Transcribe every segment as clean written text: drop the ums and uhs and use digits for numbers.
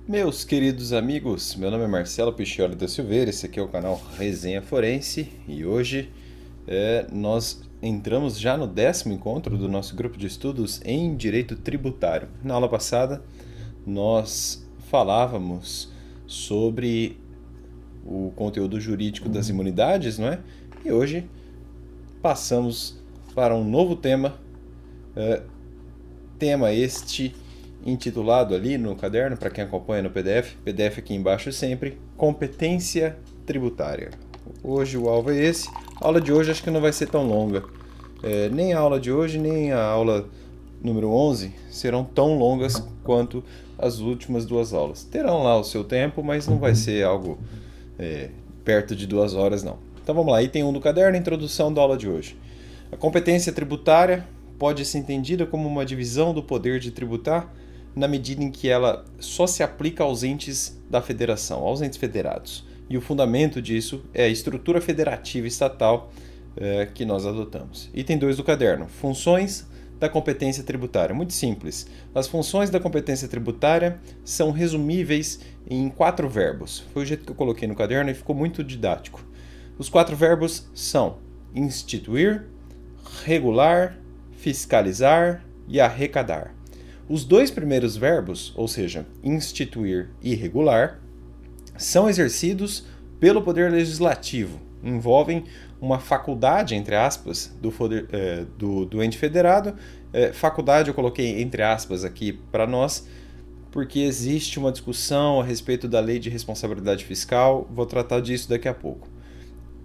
Meus queridos amigos, meu nome é Marcelo Piccioli da Silveira, esse aqui é o canal Resenha Forense e hoje nós entramos já no 10º encontro do nosso grupo de estudos em Direito Tributário. Na aula passada nós falávamos sobre o conteúdo jurídico das imunidades, não é? E hoje passamos para um novo tema este intitulado ali no caderno, para quem acompanha no PDF aqui embaixo sempre, competência tributária. Hoje o alvo é esse. A aula de hoje acho que não vai ser tão longa. Nem a aula de hoje, nem a aula número 11 serão tão longas quanto as últimas duas aulas. Terão lá o seu tempo, mas não vai ser algo perto de 2 horas não. Então vamos lá, item 1 do caderno, introdução da aula de hoje. A competência tributária pode ser entendida como uma divisão do poder de tributar na medida em que ela só se aplica aos entes da federação, aos entes federados. E o fundamento disso é a estrutura federativa estatal que nós adotamos. Item 2 do caderno, funções da competência tributária. Muito simples. As funções da competência tributária são resumíveis em 4 verbos. Foi o jeito que eu coloquei no caderno e ficou muito didático. Os 4 verbos são instituir, regular, fiscalizar e arrecadar. Os 2 primeiros verbos, ou seja, instituir e regular, são exercidos pelo Poder Legislativo, envolvem uma faculdade, entre aspas, do ente federado. Faculdade eu coloquei entre aspas aqui para nós, porque existe uma discussão a respeito da lei de responsabilidade fiscal, vou tratar disso daqui a pouco.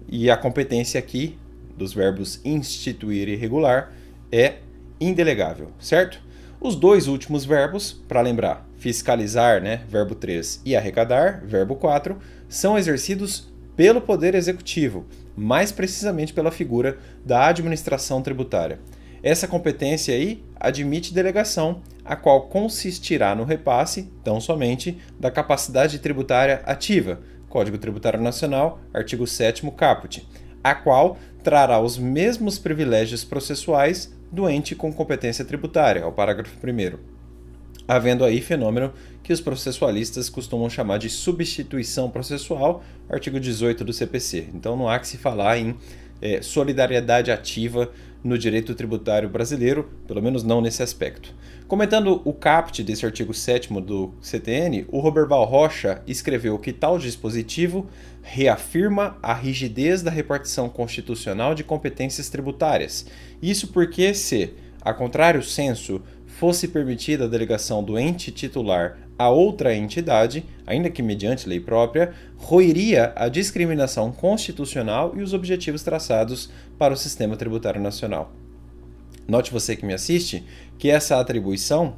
E a competência aqui, dos verbos instituir e regular, é indelegável, certo? Os 2 últimos verbos, para lembrar, fiscalizar, né, verbo 3, e arrecadar, verbo 4, são exercidos pelo Poder Executivo, mais precisamente pela figura da administração tributária. Essa competência aí admite delegação, a qual consistirá no repasse, tão somente, da capacidade tributária ativa, Código Tributário Nacional, artigo 7º caput, a qual trará os mesmos privilégios processuais do ente com competência tributária, é o parágrafo 1º, havendo aí fenômeno que os processualistas costumam chamar de substituição processual, artigo 18 do CPC. Então não há que se falar em solidariedade ativa no direito tributário brasileiro, pelo menos não nesse aspecto. Comentando o caput desse artigo 7º do CTN, o Roberval Rocha escreveu que tal dispositivo reafirma a rigidez da repartição constitucional de competências tributárias. Isso porque, se, a contrário sensu, fosse permitida a delegação do ente titular a outra entidade, ainda que mediante lei própria, roiria a discriminação constitucional e os objetivos traçados para o sistema tributário nacional. Note você que me assiste que essa atribuição,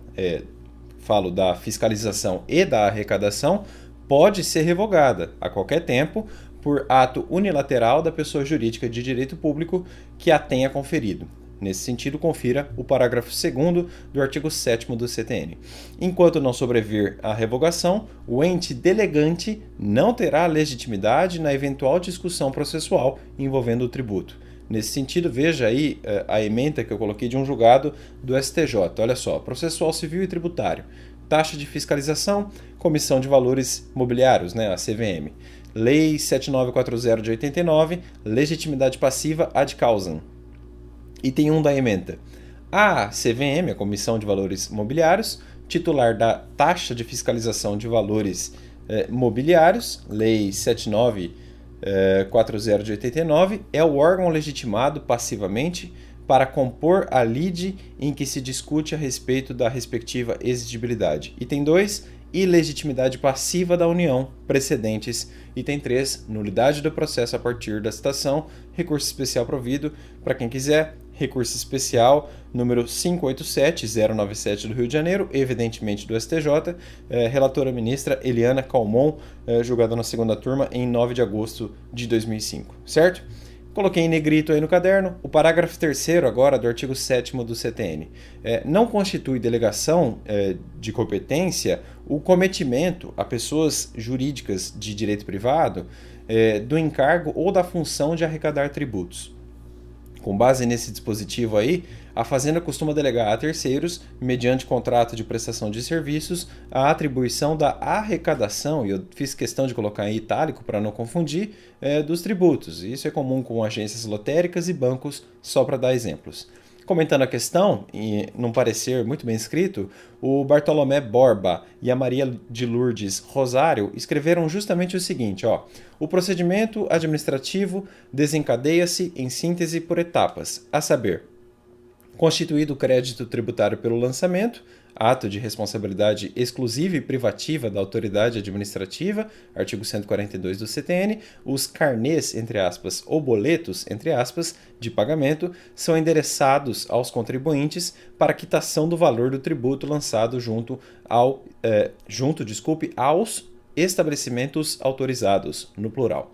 falo da fiscalização e da arrecadação, pode ser revogada a qualquer tempo por ato unilateral da pessoa jurídica de direito público que a tenha conferido. Nesse sentido, confira o parágrafo 2º do artigo 7º do CTN. Enquanto não sobrevir a revogação, o ente delegante não terá legitimidade na eventual discussão processual envolvendo o tributo. Nesse sentido, veja aí a ementa que eu coloquei de um julgado do STJ. Olha só, processual civil e tributário, taxa de fiscalização, comissão de valores mobiliários, né, a CVM. Lei 7940 de 89, legitimidade passiva ad causam. Item 1 da ementa. A CVM, a Comissão de Valores Mobiliários, titular da taxa de fiscalização de valores mobiliários, Lei 7940 de 89, é o órgão legitimado passivamente para compor a lide em que se discute a respeito da respectiva exigibilidade. Item 2, ilegitimidade passiva da União, precedentes. Item 3, nulidade do processo a partir da citação, recurso especial provido, para quem quiser, recurso especial número 587097 do Rio de Janeiro, evidentemente do STJ, relatora ministra Eliana Calmon, julgada na 2ª turma em 9 de agosto de 2005, certo? Coloquei em negrito aí no caderno o parágrafo 3º agora do artigo 7º do CTN. Não constitui delegação de competência o cometimento a pessoas jurídicas de direito privado do encargo ou da função de arrecadar tributos. Com base nesse dispositivo aí, a Fazenda costuma delegar a terceiros, mediante contrato de prestação de serviços, a atribuição da arrecadação, e eu fiz questão de colocar em itálico para não confundir, dos tributos. Isso é comum com agências lotéricas e bancos, só para dar exemplos. Comentando a questão, e num parecer muito bem escrito, o Bartolomé Borba e a Maria de Lourdes Rosário escreveram justamente o seguinte: o procedimento administrativo desencadeia-se em síntese por etapas, a saber, constituído o crédito tributário pelo lançamento, ato de responsabilidade exclusiva e privativa da autoridade administrativa, artigo 142 do CTN, os carnês, entre aspas, ou boletos, entre aspas, de pagamento, são endereçados aos contribuintes para quitação do valor do tributo lançado junto aos estabelecimentos autorizados, no plural.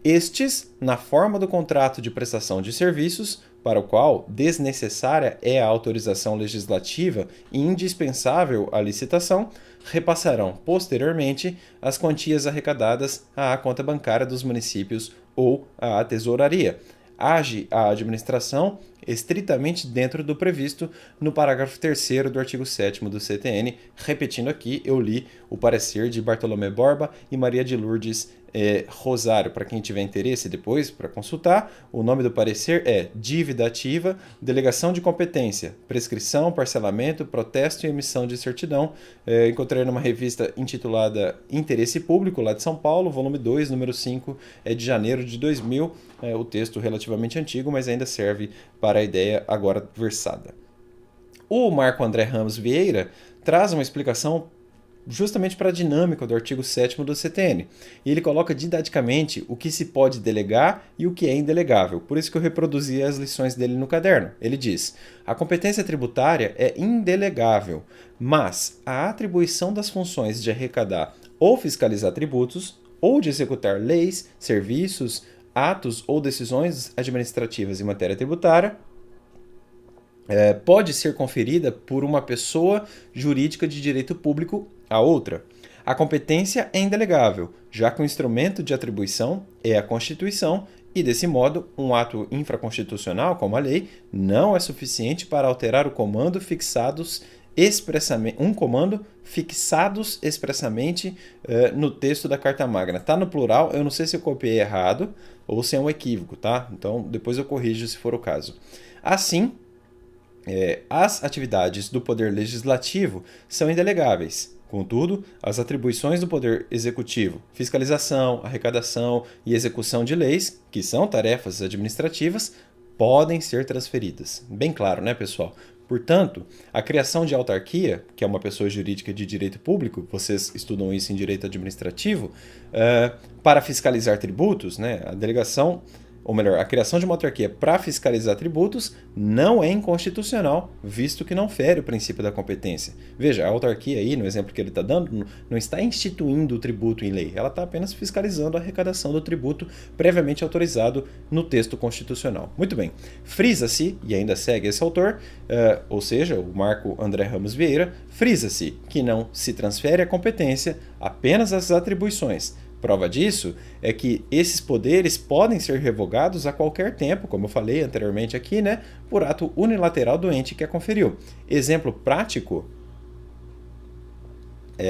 Estes, na forma do contrato de prestação de serviços, para o qual desnecessária é a autorização legislativa e indispensável a licitação, repassarão posteriormente as quantias arrecadadas à conta bancária dos municípios ou à tesouraria. Age a administração estritamente dentro do previsto no parágrafo 3º do artigo 7º do CTN. Repetindo aqui, eu li o parecer de Bartolomé Borba e Maria de Lourdes Rosário. Para quem tiver interesse depois para consultar, o nome do parecer é Dívida Ativa, Delegação de Competência, Prescrição, Parcelamento, Protesto e Emissão de Certidão. Encontrei numa revista intitulada Interesse Público, lá de São Paulo, volume 2, número 5, é de janeiro de 2000. O texto relativamente antigo, mas ainda serve para a ideia agora versada. O Marco André Ramos Vieira traz uma explicação justamente para a dinâmica do artigo 7º do CTN. E ele coloca didaticamente o que se pode delegar e o que é indelegável. Por isso que eu reproduzi as lições dele no caderno. Ele diz: a competência tributária é indelegável, mas a atribuição das funções de arrecadar ou fiscalizar tributos, ou de executar leis, serviços, atos ou decisões administrativas em matéria tributária, pode ser conferida por uma pessoa jurídica de direito público a outra. A competência é indelegável, já que o instrumento de atribuição é a Constituição e, desse modo, um ato infraconstitucional, como a lei, não é suficiente para alterar o comando fixados expressamente no texto da Carta Magna. Está no plural, eu não sei se eu copiei errado ou se é um equívoco, tá? Então, depois eu corrijo se for o caso. Assim, as atividades do Poder Legislativo são indelegáveis. Contudo, as atribuições do Poder Executivo, fiscalização, arrecadação e execução de leis, que são tarefas administrativas, podem ser transferidas. Bem claro, né, pessoal? Portanto, a criação de autarquia, que é uma pessoa jurídica de direito público, vocês estudam isso em direito administrativo, para fiscalizar tributos, né, a delegação, ou melhor, a criação de uma autarquia para fiscalizar tributos não é inconstitucional, visto que não fere o princípio da competência. Veja, a autarquia aí, no exemplo que ele está dando, não está instituindo o tributo em lei, ela está apenas fiscalizando a arrecadação do tributo previamente autorizado no texto constitucional. Muito bem, frisa-se, e ainda segue esse autor, ou seja, o Marco André Ramos Vieira, frisa-se que não se transfere a competência, apenas as atribuições. Prova disso é que esses poderes podem ser revogados a qualquer tempo, como eu falei anteriormente aqui, né, por ato unilateral do ente que a conferiu. Exemplo prático,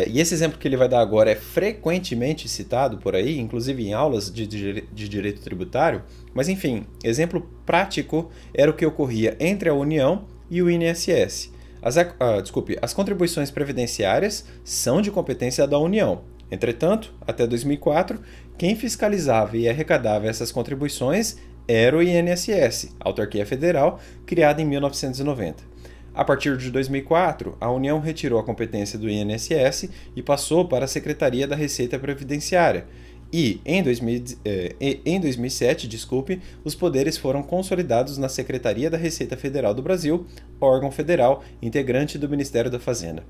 e esse exemplo que ele vai dar agora é frequentemente citado por aí, inclusive em aulas de direito tributário, mas enfim, exemplo prático era o que ocorria entre a União e o INSS. As contribuições previdenciárias são de competência da União. Entretanto, até 2004, quem fiscalizava e arrecadava essas contribuições era o INSS, autarquia federal, criada em 1990. A partir de 2004, a União retirou a competência do INSS e passou para a Secretaria da Receita Previdenciária. E, em 2007, os poderes foram consolidados na Secretaria da Receita Federal do Brasil, órgão federal integrante do Ministério da Fazenda.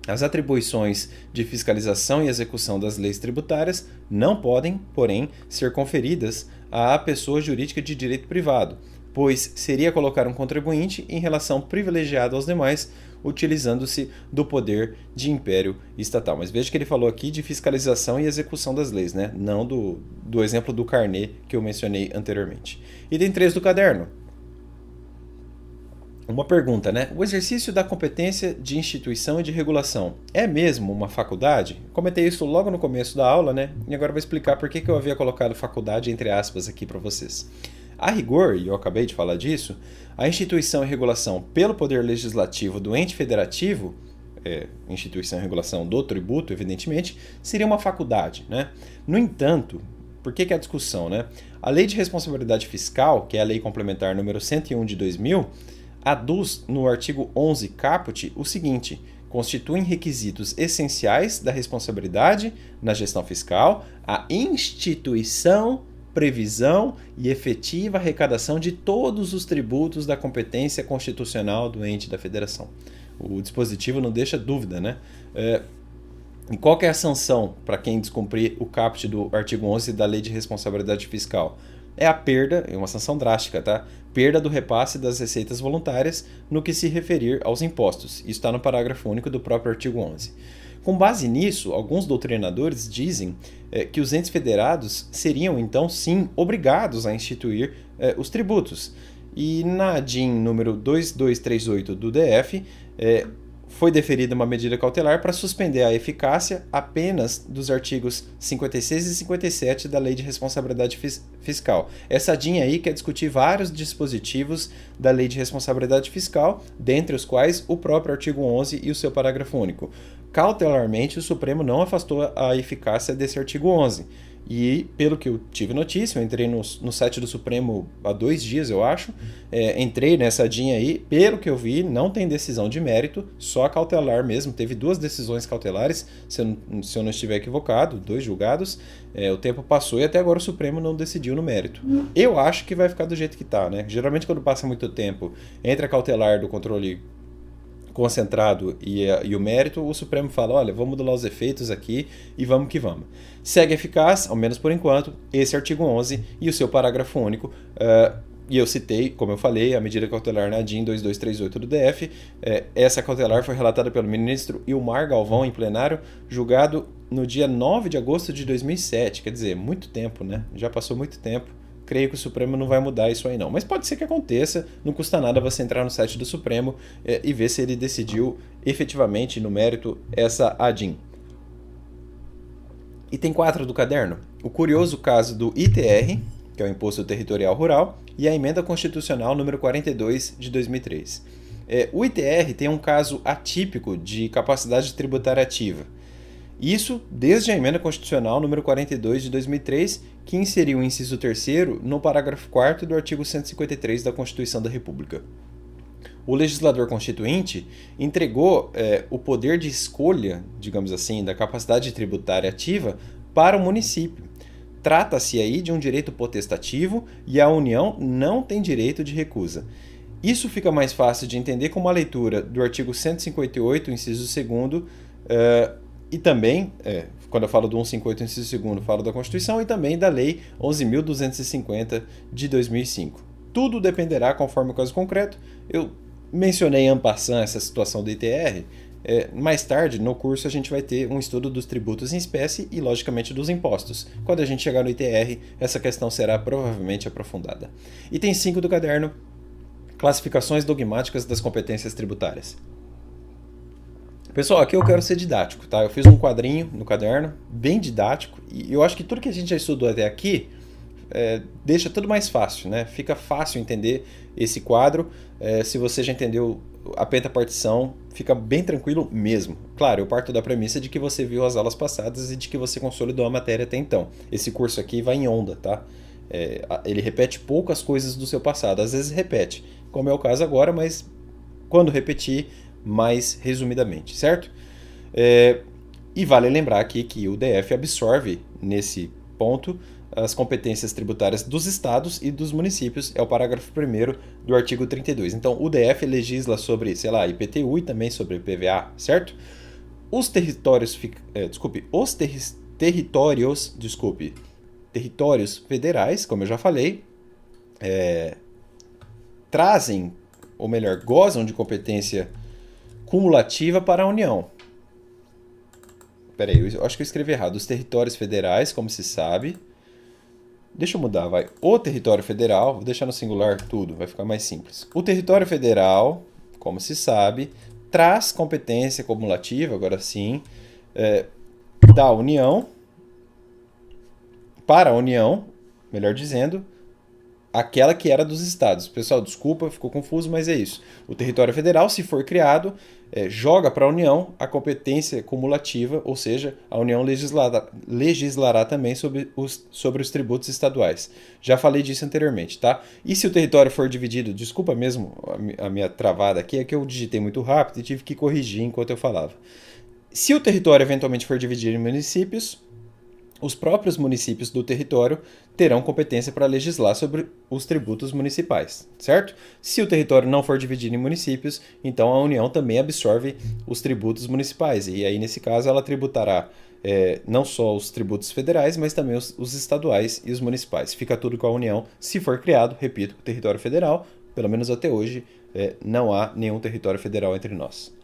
As atribuições de fiscalização e execução das leis tributárias não podem, porém, ser conferidas à pessoa jurídica de direito privado, pois seria colocar um contribuinte em relação privilegiada aos demais, utilizando-se do poder de império estatal. Mas veja que ele falou aqui de fiscalização e execução das leis, né? Não do exemplo do carnê que eu mencionei anteriormente. Item 3 do caderno. Uma pergunta, né? O exercício da competência de instituição e de regulação é mesmo uma faculdade? Comentei isso logo no começo da aula, né? E agora vou explicar por que eu havia colocado faculdade entre aspas aqui para vocês. A rigor, e eu acabei de falar disso, a instituição e regulação pelo poder legislativo do ente federativo, instituição e regulação do tributo, evidentemente, seria uma faculdade, né? No entanto, por que a discussão, né? A Lei de Responsabilidade Fiscal, que é a Lei Complementar número 101 de 2000, aduz no artigo 11 caput o seguinte: constituem requisitos essenciais da responsabilidade na gestão fiscal a instituição, previsão e efetiva arrecadação de todos os tributos da competência constitucional do ente da federação. O dispositivo não deixa dúvida, né? E qual que é a sanção para quem descumprir o caput do artigo 11 da Lei de Responsabilidade Fiscal? É a perda, é uma sanção drástica, tá? Perda do repasse das receitas voluntárias no que se referir aos impostos. Isso está no parágrafo único do próprio artigo 11. Com base nisso, alguns doutrinadores dizem que os entes federados seriam, então, sim, obrigados a instituir os tributos. E na DIN número 2238 do DF, foi deferida uma medida cautelar para suspender a eficácia apenas dos artigos 56 e 57 da Lei de Responsabilidade Fiscal. Essa DIN aí quer discutir vários dispositivos da Lei de Responsabilidade Fiscal, dentre os quais o próprio artigo 11 e o seu parágrafo único. Cautelarmente, o Supremo não afastou a eficácia desse artigo 11. E, pelo que eu tive notícia, eu entrei no site do Supremo há 2 dias, eu acho, entrei nessa DIN aí, pelo que eu vi, não tem decisão de mérito, só cautelar mesmo. Teve 2 decisões cautelares, se eu não estiver equivocado, 2 julgados, o tempo passou e até agora o Supremo não decidiu no mérito. Eu acho que vai ficar do jeito que está, né? Geralmente quando passa muito tempo entre a cautelar do controle concentrado e o mérito, o Supremo fala, olha, vamos modular os efeitos aqui e vamos que vamos. Segue eficaz, ao menos por enquanto, esse artigo 11 e o seu parágrafo único, e eu citei, como eu falei, a medida cautelar na DIN 2238 do DF. Essa cautelar foi relatada pelo ministro Ilmar Galvão em plenário, julgado no dia 9 de agosto de 2007, quer dizer, muito tempo, né? Já passou muito tempo. Creio que o Supremo não vai mudar isso aí não. Mas pode ser que aconteça, não custa nada você entrar no site do Supremo e ver se ele decidiu efetivamente, no mérito, essa ADIM. Item 4 do caderno. O curioso caso do ITR, que é o Imposto Territorial Rural, e a Emenda Constitucional número 42 de 2003. O ITR tem um caso atípico de capacidade tributária ativa. Isso desde a Emenda Constitucional número 42 de 2003, que inseriu o inciso 3º no parágrafo 4º do artigo 153 da Constituição da República. O legislador constituinte entregou o poder de escolha, digamos assim, da capacidade tributária ativa para o município. Trata-se aí de um direito potestativo e a União não tem direito de recusa. Isso fica mais fácil de entender com uma leitura do artigo 158, inciso 2º, e também, quando eu falo do 158, inciso 2º, falo da Constituição e também da Lei 11.250 de 2005. Tudo dependerá conforme o caso concreto. Eu mencionei en passant essa situação do ITR. Mais tarde, no curso, a gente vai ter um estudo dos tributos em espécie e, logicamente, dos impostos. Quando a gente chegar no ITR, essa questão será provavelmente aprofundada. Item 5 do caderno, classificações dogmáticas das competências tributárias. Pessoal, aqui eu quero ser didático, tá? Eu fiz um quadrinho no caderno, bem didático, e eu acho que tudo que a gente já estudou até aqui deixa tudo mais fácil, né? Fica fácil entender esse quadro. Se você já entendeu a pentapartição, fica bem tranquilo mesmo. Claro, eu parto da premissa de que você viu as aulas passadas e de que você consolidou a matéria até então. Esse curso aqui vai em onda, tá? Ele repete poucas coisas do seu passado, às vezes repete, como é o caso agora, mas quando repetir, mais resumidamente, certo? E vale lembrar aqui que o DF absorve, nesse ponto, as competências tributárias dos estados e dos municípios, é o parágrafo 1º do artigo 32. Então, o DF legisla sobre, sei lá, IPTU e também sobre PVA, certo? Os territórios federais, como eu já falei, trazem, ou melhor, gozam de competência cumulativa para a União. Peraí, eu acho que eu escrevi errado. Os territórios federais, como se sabe, Deixa eu mudar, vai. O território federal, vou deixar no singular tudo, vai ficar mais simples. O território federal, como se sabe, traz competência cumulativa, agora sim, da União, para a União, melhor dizendo, aquela que era dos estados. Pessoal, desculpa, ficou confuso, mas é isso. O território federal, se for criado, joga para a União a competência cumulativa, ou seja, a União legislará também sobre os tributos estaduais. Já falei disso anteriormente, tá? E se o território for dividido, desculpa mesmo a minha travada aqui, é que eu digitei muito rápido e tive que corrigir enquanto eu falava. Se o território eventualmente for dividido em municípios, os próprios municípios do território terão competência para legislar sobre os tributos municipais, certo? Se o território não for dividido em municípios, então a União também absorve os tributos municipais. E aí, nesse caso, ela tributará não só os tributos federais, mas também os estaduais e os municipais. Fica tudo com a União, se for criado, repito, o território federal. Pelo menos até hoje, não há nenhum território federal entre nós.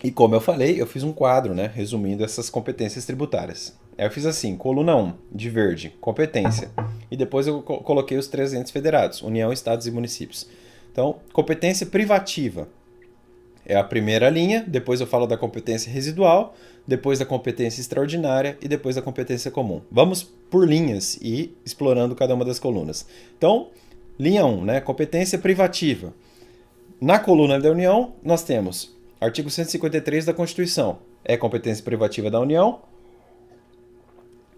E como eu falei, eu fiz um quadro, né, resumindo essas competências tributárias. Aí eu fiz assim, coluna 1, de verde, competência. E depois eu coloquei os 3 entes federados, União, Estados e Municípios. Então, competência privativa é a primeira linha, depois eu falo da competência residual, depois da competência extraordinária e depois da competência comum. Vamos por linhas e explorando cada uma das colunas. Então, linha 1, né, competência privativa. Na coluna da União, nós temos artigo 153 da Constituição. É competência privativa da União.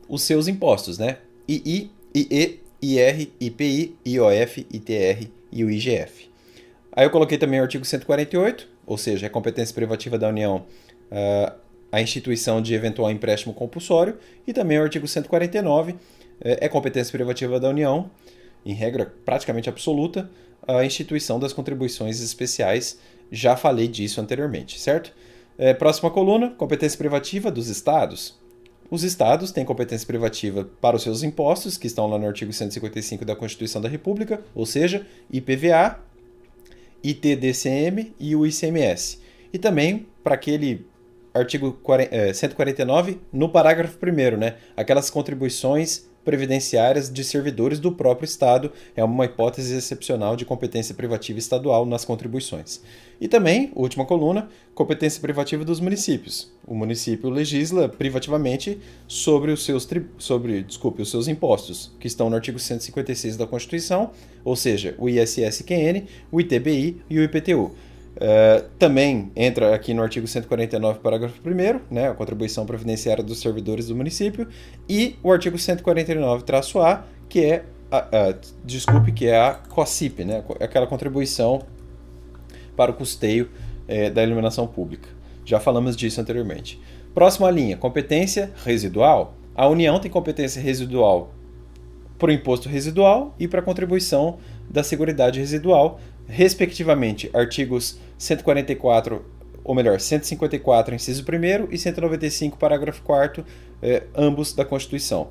Os seus impostos, né? II, IE, IR, IPI, IOF, ITR e o IGF. Aí eu coloquei também o artigo 148, ou seja, é competência privativa da União a instituição de eventual empréstimo compulsório. E também o artigo 149 é competência privativa da União, em regra praticamente absoluta, a instituição das contribuições especiais. Já falei disso anteriormente, certo? Próxima coluna, competência privativa dos estados. Os estados têm competência privativa para os seus impostos, que estão lá no artigo 155 da Constituição da República, ou seja, IPVA, ITDCM e o ICMS. E também para aquele artigo 149, no parágrafo 1º, né? Aquelas contribuições previdenciárias de servidores do próprio Estado, é uma hipótese excepcional de competência privativa estadual nas contribuições. E também, última coluna, competência privativa dos municípios. O município legisla privativamente sobre os seus impostos, que estão no artigo 156 da Constituição, ou seja, o ISS-QN, o ITBI e o IPTU. Também entra aqui no artigo 149, parágrafo 1º, né, a contribuição previdenciária dos servidores do município, e o artigo 149-A, que é a COSIP, né, aquela contribuição para o custeio da iluminação pública. Já falamos disso anteriormente. Próxima linha, competência residual. A União tem competência residual para o imposto residual e para a contribuição da Seguridade Residual, respectivamente, artigos 144, ou melhor, 154, inciso 1º e 195, parágrafo 4º, ambos da Constituição.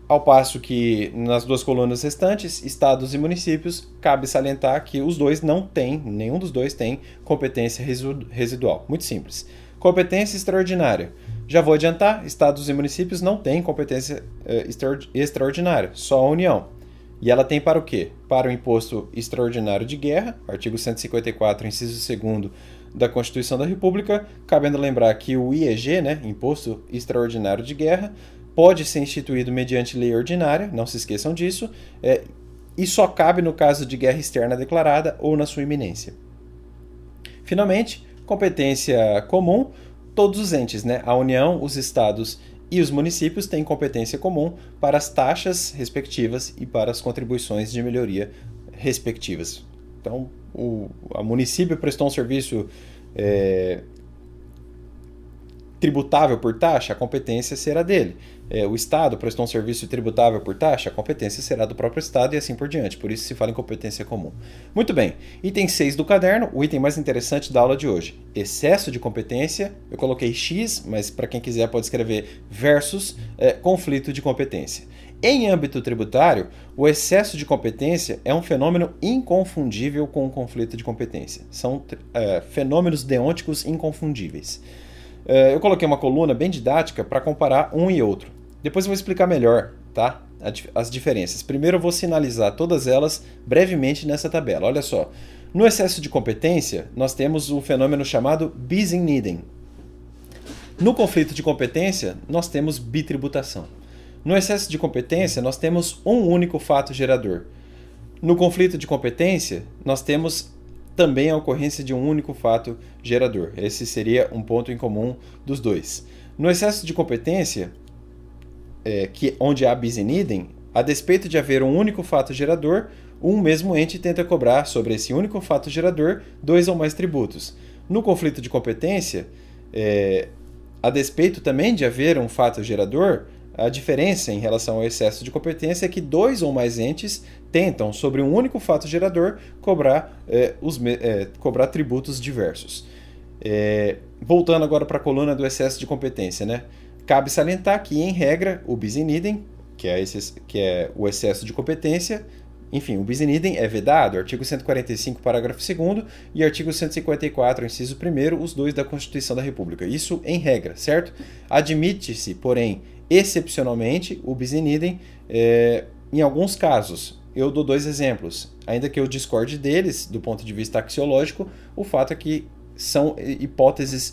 Ao passo que, nas duas colunas restantes, estados e municípios, cabe salientar que os dois não têm, nenhum dos dois tem competência residual. Muito simples. Competência extraordinária. Já vou adiantar, estados e municípios não têm competência extraordinária, só a União. E ela tem para o quê? Para o imposto extraordinário de guerra, artigo 154, inciso 2º da Constituição da República, cabendo lembrar que o IEG, né, Imposto Extraordinário de Guerra, pode ser instituído mediante lei ordinária, não se esqueçam disso, e só cabe no caso de guerra externa declarada ou na sua iminência. Finalmente, competência comum, todos os entes, né, a União, os estados e os municípios têm competência comum para as taxas respectivas e para as contribuições de melhoria respectivas. Então, o município prestou um serviço tributável por taxa, a competência será dele. O Estado prestou um serviço tributável por taxa, a competência será do próprio Estado e assim por diante. Por isso se fala em competência comum. Muito bem. Item 6 do caderno, o item mais interessante da aula de hoje. Excesso de competência, eu coloquei X, mas para quem quiser pode escrever versus conflito de competência. Em âmbito tributário, o excesso de competência é um fenômeno inconfundível com o conflito de competência. São fenômenos deonticos inconfundíveis. Eu coloquei uma coluna bem didática para comparar um e outro. Depois eu vou explicar melhor, tá? As diferenças. Primeiro eu vou sinalizar todas elas brevemente nessa tabela. Olha só. No excesso de competência, nós temos o fenômeno chamado bis in idem. No conflito de competência, nós temos bitributação. No excesso de competência, nós temos um único fato gerador. No conflito de competência, nós temos também a ocorrência de um único fato gerador. Esse seria um ponto em comum dos dois. No excesso de competência, onde há bis in idem, a despeito de haver um único fato gerador, um mesmo ente tenta cobrar sobre esse único fato gerador 2 ou mais tributos. No conflito de competência, a despeito também de haver um fato gerador, a diferença em relação ao excesso de competência é que 2 ou mais entes tentam, sobre um único fato gerador, cobrar tributos diversos. Voltando agora para a coluna do excesso de competência, né? Cabe salientar que, em regra, o bis in idem, que é o excesso de competência, enfim, o bis in idem é vedado, artigo 145, parágrafo 2º, e artigo 154, inciso 1º, os dois da Constituição da República. Isso em regra, certo? Admite-se, porém, excepcionalmente, o bis in idem em alguns casos. Eu dou 2 exemplos. Ainda que eu discorde deles, do ponto de vista axiológico, o fato é que são hipóteses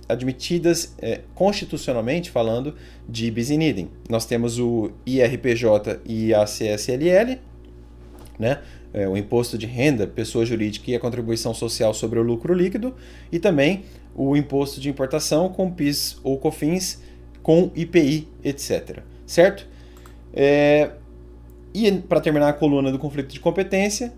admitidas constitucionalmente falando de bis in idem. Nós temos o IRPJ e a CSLL, né? O imposto de renda, pessoa jurídica, e a contribuição social sobre o lucro líquido, e também o imposto de importação com PIS ou COFINS, com IPI, etc. Certo? E para terminar a coluna do conflito de competência,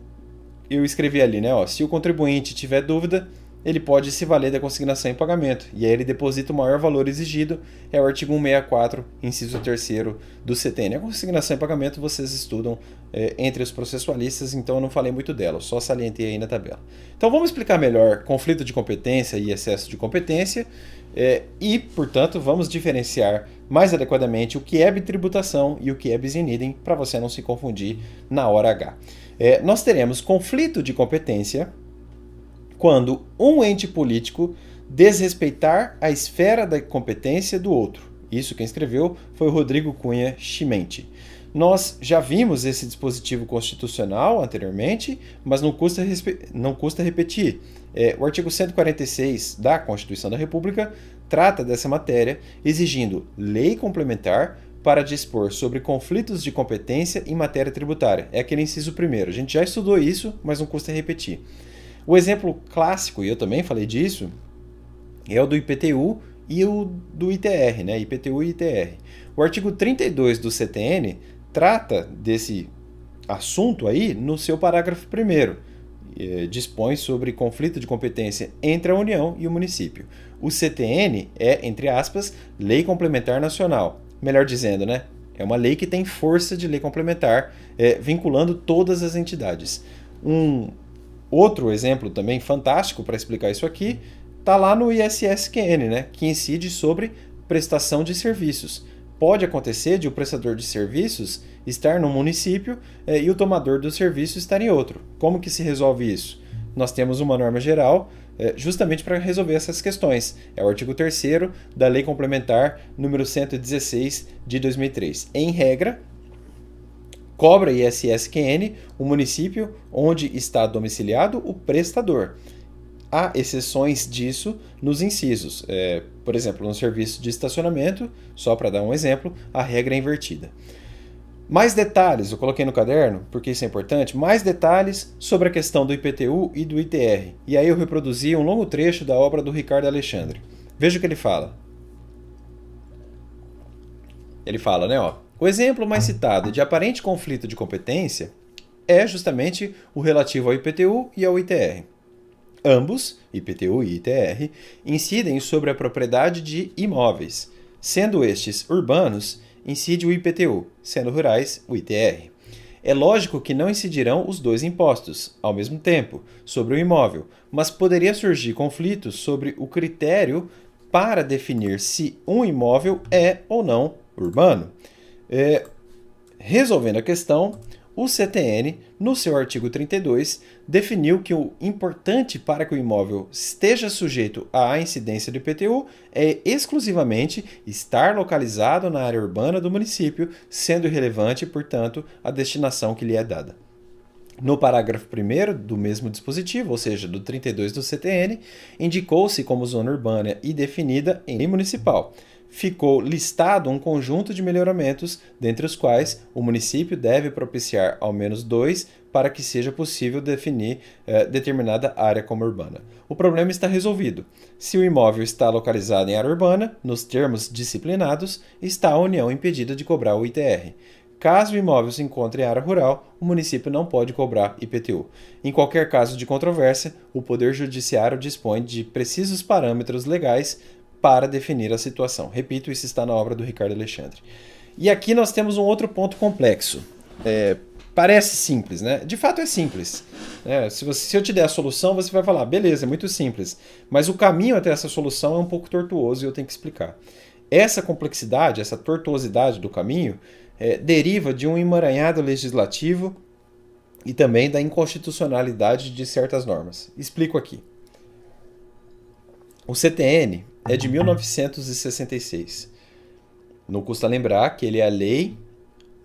eu escrevi ali, né? Se o contribuinte tiver dúvida, ele pode se valer da consignação em pagamento, e aí ele deposita o maior valor exigido, é o artigo 164, inciso 3º do CTN. A consignação em pagamento vocês estudam entre os processualistas, então eu não falei muito dela, só salientei aí na tabela. Então vamos explicar melhor conflito de competência e excesso de competência, e, portanto, vamos diferenciar mais adequadamente o que é bitributação e o que é bis in idem, para você não se confundir na hora H. Nós teremos conflito de competência quando um ente político desrespeitar a esfera da competência do outro. Isso quem escreveu foi o Rodrigo Cunha Chimente. Nós já vimos esse dispositivo constitucional anteriormente, mas não custa repetir. O artigo 146 da Constituição da República trata dessa matéria, exigindo lei complementar para dispor sobre conflitos de competência em matéria tributária. É aquele inciso primeiro. A gente já estudou isso, mas não custa repetir. O exemplo clássico, e eu também falei disso, é o do IPTU e o do ITR, né? IPTU e ITR. O artigo 32 do CTN trata desse assunto aí no seu parágrafo 1º. Dispõe sobre conflito de competência entre a União e o município. O CTN é, entre aspas, lei complementar nacional. Melhor dizendo, né? É uma lei que tem força de lei complementar, vinculando todas as entidades. Outro exemplo também fantástico para explicar isso aqui está lá no ISSQN, né, que incide sobre prestação de serviços. Pode acontecer de o prestador de serviços estar num município e o tomador do serviço estar em outro. Como que se resolve isso? Nós temos uma norma geral justamente para resolver essas questões. É o artigo 3º da Lei Complementar número 116 de 2003. Em regra, cobra ISSQN o município onde está domiciliado o prestador. Há exceções disso nos incisos. Por exemplo, no serviço de estacionamento, só para dar um exemplo, a regra é invertida. Mais detalhes, eu coloquei no caderno, porque isso é importante, mais detalhes sobre a questão do IPTU e do ITR. E aí eu reproduzi um longo trecho da obra do Ricardo Alexandre. Veja o que ele fala. Ele fala, né, o exemplo mais citado de aparente conflito de competência é justamente o relativo ao IPTU e ao ITR. Ambos, IPTU e ITR, incidem sobre a propriedade de imóveis. Sendo estes urbanos, incide o IPTU, sendo rurais, o ITR. É lógico que não incidirão os dois impostos, ao mesmo tempo, sobre o imóvel, mas poderia surgir conflitos sobre o critério para definir se um imóvel é ou não urbano. Resolvendo a questão, o CTN, no seu artigo 32, definiu que o importante para que o imóvel esteja sujeito à incidência do IPTU é exclusivamente estar localizado na área urbana do município, sendo irrelevante, portanto, a destinação que lhe é dada. No parágrafo 1º do mesmo dispositivo, ou seja, do 32 do CTN, indicou-se como zona urbana e definida em lei municipal. Ficou listado um conjunto de melhoramentos, dentre os quais o município deve propiciar ao menos 2 para que seja possível definir determinada área como urbana. O problema está resolvido. Se o imóvel está localizado em área urbana, nos termos disciplinados, está a União impedida de cobrar o ITR. Caso o imóvel se encontre em área rural, o município não pode cobrar IPTU. Em qualquer caso de controvérsia, o Poder Judiciário dispõe de precisos parâmetros legais para definir a situação. Repito, isso está na obra do Ricardo Alexandre. E aqui nós temos um outro ponto complexo. Parece simples, né? De fato é simples. Se eu te der a solução, você vai falar, beleza, é muito simples. Mas o caminho até essa solução é um pouco tortuoso e eu tenho que explicar. Essa complexidade, essa tortuosidade do caminho, deriva de um emaranhado legislativo e também da inconstitucionalidade de certas normas. Explico aqui. O CTN é de 1966. Não custa lembrar que ele é a lei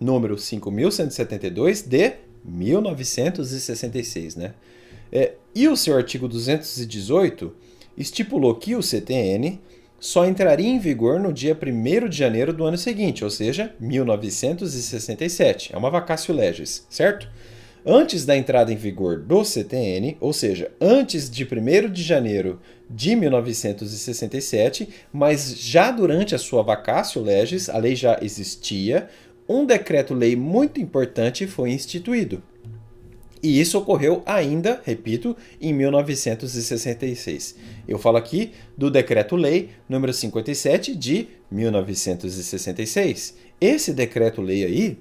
número 5.172 de 1966, né? E o seu artigo 218 estipulou que o CTN só entraria em vigor no dia 1º de janeiro do ano seguinte, ou seja, 1967. É uma vacatio legis, certo? Antes da entrada em vigor do CTN, ou seja, antes de 1º de janeiro de 1967, mas já durante a sua vacatio legis, a lei já existia, um decreto-lei muito importante foi instituído. E isso ocorreu ainda, repito, em 1966. Eu falo aqui do Decreto-Lei número 57 de 1966. Esse Decreto-Lei aí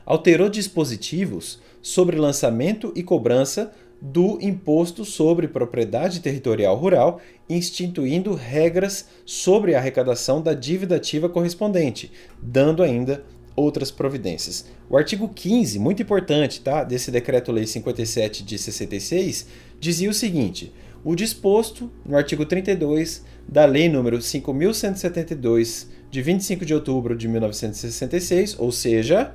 alterou dispositivos sobre lançamento e cobrança do Imposto sobre Propriedade Territorial Rural, instituindo regras sobre a arrecadação da dívida ativa correspondente, dando ainda outras providências. O artigo 15, muito importante, tá, desse Decreto-Lei 57 de 66, dizia o seguinte: o disposto no artigo 32 da Lei número 5.172, de 25 de outubro de 1966, ou seja,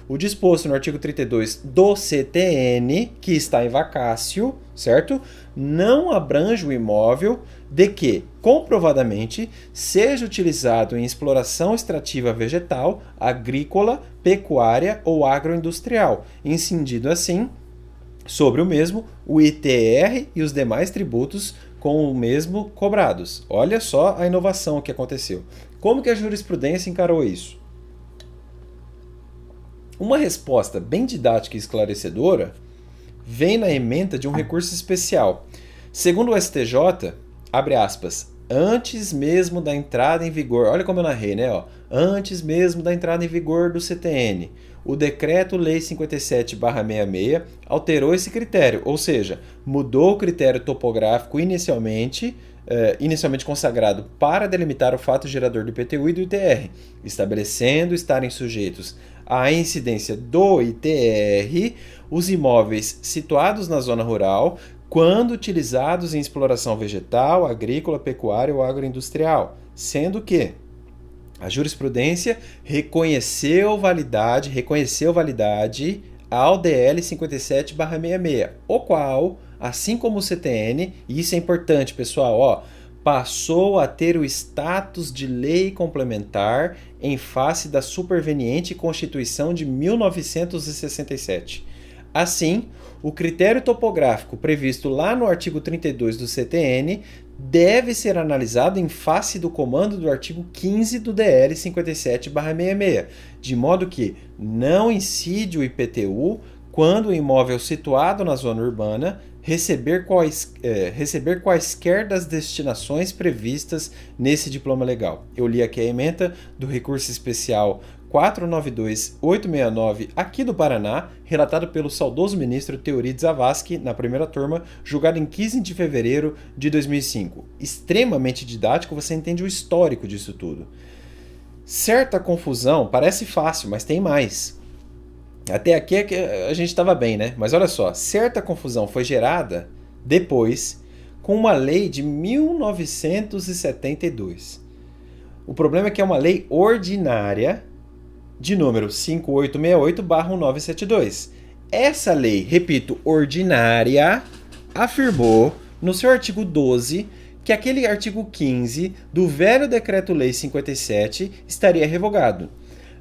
o disposto no artigo 32 do CTN, que está em vacácio, certo? Não abrange o imóvel de que, comprovadamente, seja utilizado em exploração extrativa vegetal, agrícola, pecuária ou agroindustrial, incidindo assim sobre o mesmo o ITR e os demais tributos com o mesmo cobrados. Olha só a inovação que aconteceu. Como que a jurisprudência encarou isso? Uma resposta bem didática e esclarecedora vem na ementa de um recurso especial. Segundo o STJ, abre aspas, antes mesmo da entrada em vigor, olha como eu narrei, né? Antes mesmo da entrada em vigor do CTN, o Decreto-Lei 57/66 alterou esse critério, ou seja, mudou o critério topográfico inicialmente consagrado para delimitar o fato gerador do IPTU e do ITR, estabelecendo estarem sujeitos à incidência do ITR os imóveis situados na zona rural quando utilizados em exploração vegetal, agrícola, pecuária ou agroindustrial, sendo que a jurisprudência reconheceu validade ao DL 57/66, o qual, assim como o CTN, e isso é importante, pessoal, passou a ter o status de lei complementar em face da superveniente Constituição de 1967. Assim, o critério topográfico previsto lá no artigo 32 do CTN deve ser analisado em face do comando do artigo 15 do DL 57/66, de modo que não incide o IPTU quando o imóvel situado na zona urbana receber quaisquer das destinações previstas nesse diploma legal. Eu li aqui a ementa do recurso especial 492.869 aqui do Paraná, relatado pelo saudoso ministro Teori Zavascki na primeira turma, julgado em 15 de fevereiro de 2005. Extremamente didático, você entende o histórico disso tudo. Certa confusão, parece fácil, mas tem mais. Até aqui é que a gente estava bem, né? Mas olha só, certa confusão foi gerada depois com uma lei de 1972. O problema é que é uma lei ordinária de número 5868/1972. Essa lei, repito, ordinária, afirmou no seu artigo 12 que aquele artigo 15 do velho Decreto-Lei 57 estaria revogado.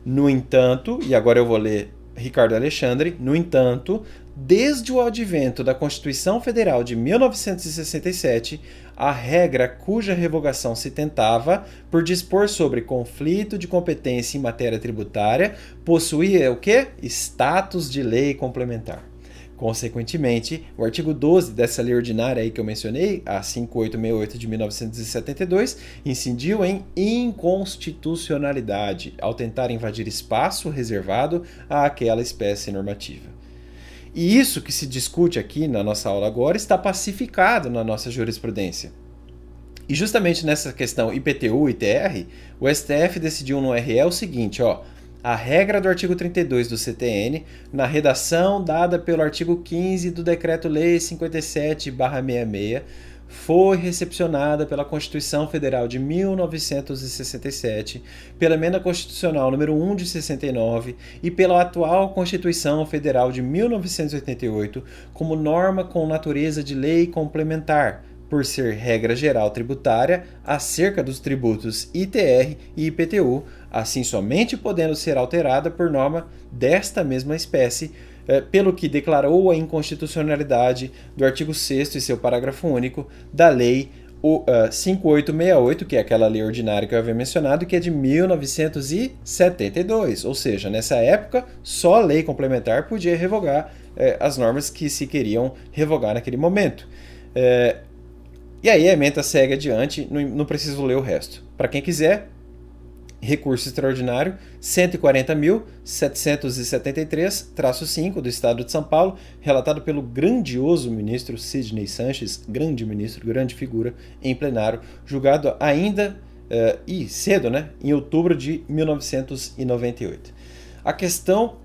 No entanto, e agora eu vou ler Ricardo Alexandre, no entanto, desde o advento da Constituição Federal de 1967, a regra cuja revogação se tentava, por dispor sobre conflito de competência em matéria tributária, possuía o quê? Status de lei complementar. Consequentemente, o artigo 12 dessa lei ordinária aí que eu mencionei, a 5868 de 1972, incidiu em inconstitucionalidade ao tentar invadir espaço reservado àquela espécie normativa. E isso que se discute aqui na nossa aula agora está pacificado na nossa jurisprudência. E justamente nessa questão IPTU e ITR, o STF decidiu no RE o seguinte, ó, a regra do artigo 32 do CTN, na redação dada pelo artigo 15 do Decreto-Lei 57/66, foi recepcionada pela Constituição Federal de 1967, pela Emenda Constitucional número 1 de 69 e pela atual Constituição Federal de 1988 como norma com natureza de lei complementar, por ser regra geral tributária acerca dos tributos ITR e IPTU, assim somente podendo ser alterada por norma desta mesma espécie, pelo que declarou a inconstitucionalidade do artigo 6º e seu parágrafo único da Lei 5868, que é aquela lei ordinária que eu havia mencionado, que é de 1972. Ou seja, nessa época, só a lei complementar podia revogar as normas que se queriam revogar naquele momento. E aí a ementa segue adiante, não preciso ler o resto. Para quem quiser, recurso extraordinário 140.773-5 do Estado de São Paulo, relatado pelo grandioso ministro Sidney Sanches, grande ministro, grande figura, em plenário, julgado ainda cedo, né, em outubro de 1998. A questão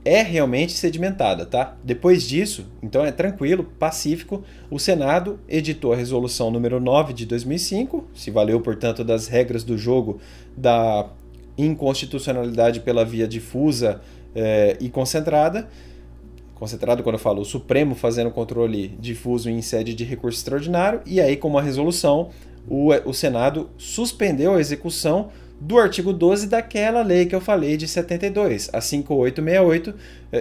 é realmente sedimentada, tá? Depois disso, então é tranquilo, pacífico, o Senado editou a resolução número 9 de 2005, se valeu, portanto, das regras do jogo da inconstitucionalidade pela via difusa e concentrada. Concentrado, quando eu falo o Supremo fazendo controle difuso em sede de recurso extraordinário, e aí, com uma resolução, o Senado suspendeu a execução do artigo 12 daquela lei que eu falei de 72, a 5868,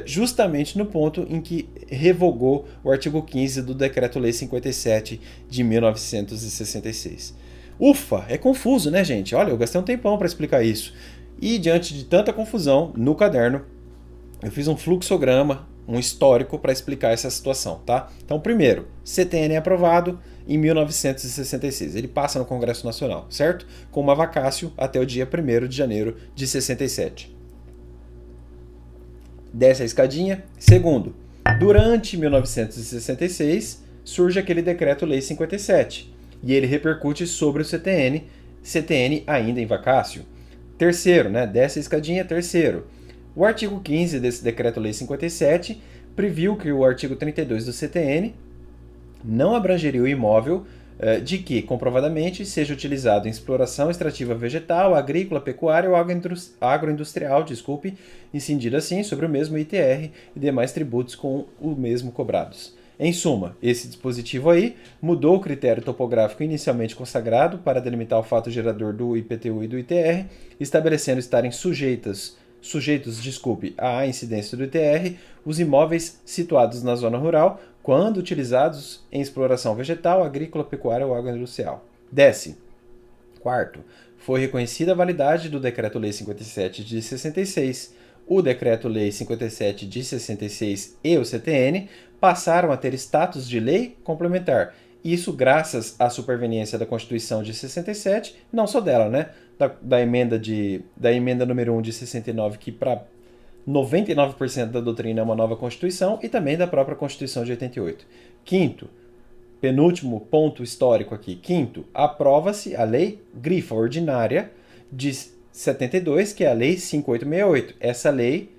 justamente no ponto em que revogou o artigo 15 do Decreto-Lei 57 de 1966. Ufa, é confuso, né, gente? Olha, eu gastei um tempão para explicar isso. E diante de tanta confusão, no caderno, eu fiz um fluxograma, um histórico para explicar essa situação, tá? Então, primeiro, CTN é aprovado em 1966. Ele passa no Congresso Nacional, certo? Com uma vacácio até o dia 1º de janeiro de 67. Desce a escadinha. Segundo, durante 1966, surge aquele Decreto-Lei 57. E ele repercute sobre o CTN ainda em vacácio. Terceiro, né? Desce a escadinha. Terceiro, o artigo 15 desse Decreto-Lei 57 previu que o artigo 32 do CTN não abrangeria o imóvel de que, comprovadamente, seja utilizado em exploração extrativa vegetal, agrícola, pecuária ou agroindustrial, incidindo assim sobre o mesmo ITR e demais tributos com o mesmo cobrados. Em suma, esse dispositivo aí mudou o critério topográfico inicialmente consagrado para delimitar o fato gerador do IPTU e do ITR, estabelecendo estarem sujeitos à incidência do ITR os imóveis situados na zona rural, quando utilizados em exploração vegetal, agrícola, pecuária ou agroindustrial. Desce. Quarto, foi reconhecida a validade do Decreto-Lei 57 de 66. O Decreto-Lei 57 de 66 e o CTN passaram a ter status de lei complementar. Isso graças à superveniência da Constituição de 67, não só dela, né? Da emenda número 1 de 69, que para 99% da doutrina é uma nova Constituição, e também da própria Constituição de 88. Quinto, penúltimo ponto histórico aqui. Quinto, aprova-se a lei grifa ordinária de 72, que é a lei 5868. Essa lei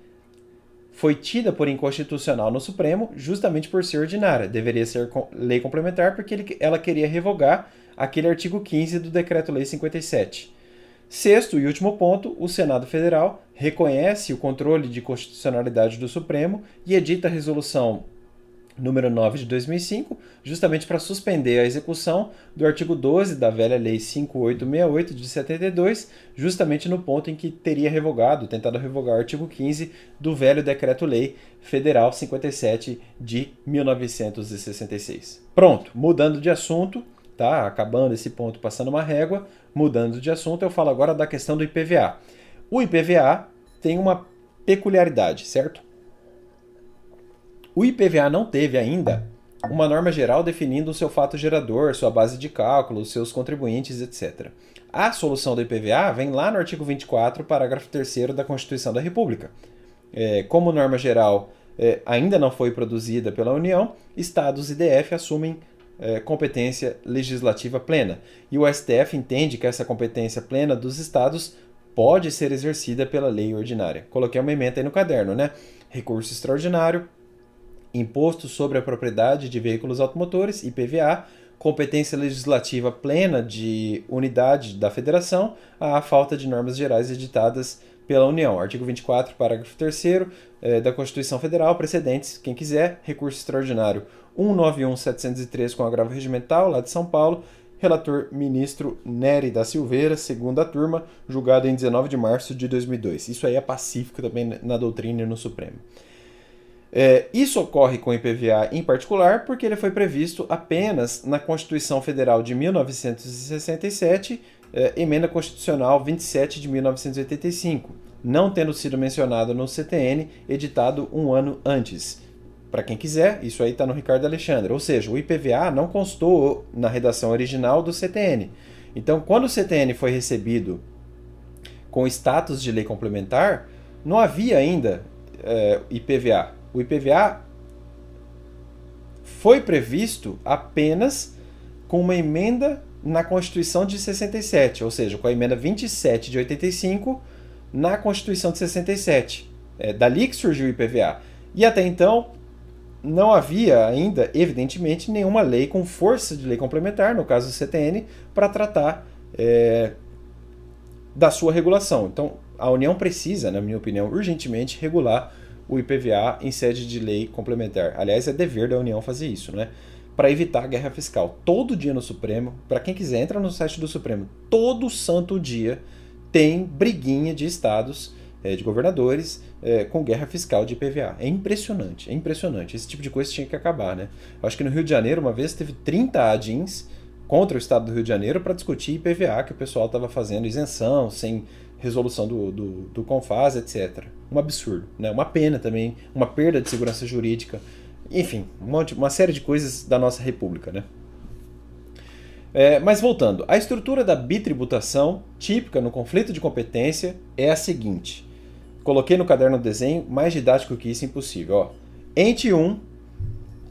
foi tida por inconstitucional no Supremo justamente por ser ordinária. Deveria ser lei complementar porque ela queria revogar aquele artigo 15 do Decreto-Lei 57. Sexto e último ponto, o Senado Federal reconhece o controle de constitucionalidade do Supremo e edita a resolução número 9 de 2005, justamente para suspender a execução do artigo 12 da velha Lei 5868 de 72, justamente no ponto em que teria tentado revogar o artigo 15 do velho Decreto-Lei Federal 57 de 1966. Pronto, mudando de assunto, tá? Acabando esse ponto, passando uma régua, mudando de assunto, eu falo agora da questão do IPVA. O IPVA tem uma peculiaridade, certo? O IPVA não teve ainda uma norma geral definindo o seu fato gerador, sua base de cálculo, seus contribuintes, etc. A solução do IPVA vem lá no artigo 24, parágrafo 3º da Constituição da República. Como norma geral ainda não foi produzida pela União, estados e DF assumem competência legislativa plena. E o STF entende que essa competência plena dos estados pode ser exercida pela lei ordinária. Coloquei uma ementa aí no caderno, né? Recurso extraordinário, Imposto sobre a Propriedade de Veículos Automotores, IPVA, competência legislativa plena de unidade da Federação, à falta de normas gerais editadas pela União. Artigo 24, parágrafo 3º da Constituição Federal, precedentes, quem quiser, recurso extraordinário 191.703 com agravo regimental, lá de São Paulo, relator ministro Nery da Silveira, segunda turma, julgado em 19 de março de 2002. Isso aí é pacífico também na doutrina e no Supremo. Isso ocorre com o IPVA em particular porque ele foi previsto apenas na Constituição Federal de 1967, emenda constitucional 27 de 1985, não tendo sido mencionado no CTN, editado um ano antes. Para quem quiser, isso aí está no Ricardo Alexandre, ou seja, o IPVA não constou na redação original do CTN. Então, quando o CTN foi recebido com status de lei complementar, não havia ainda IPVA. O IPVA foi previsto apenas com uma emenda na Constituição de 67, ou seja, com a emenda 27 de 85 na Constituição de 67. Dali que surgiu o IPVA. E até então não havia ainda, evidentemente, nenhuma lei com força de lei complementar, no caso do CTN, para tratar da sua regulação. Então, a União precisa, na minha opinião, urgentemente regular o IPVA em sede de lei complementar. Aliás, é dever da União fazer isso, né? Para evitar a guerra fiscal. Todo dia no Supremo, para quem quiser, entra no site do Supremo, todo santo dia tem briguinha de estados, de governadores, com guerra fiscal de IPVA. É impressionante, é impressionante. Esse tipo de coisa tinha que acabar, né? Eu acho que no Rio de Janeiro, uma vez, teve 30 ADINs contra o estado do Rio de Janeiro para discutir IPVA, que o pessoal estava fazendo isenção, sem resolução do CONFAS, etc. Um absurdo, né? Uma pena também, uma perda de segurança jurídica, enfim, uma série de coisas da nossa república, né? Mas voltando, a estrutura da bitributação típica no conflito de competência é a seguinte. Coloquei no caderno o desenho, mais didático que isso, impossível. Ó. Ente 1,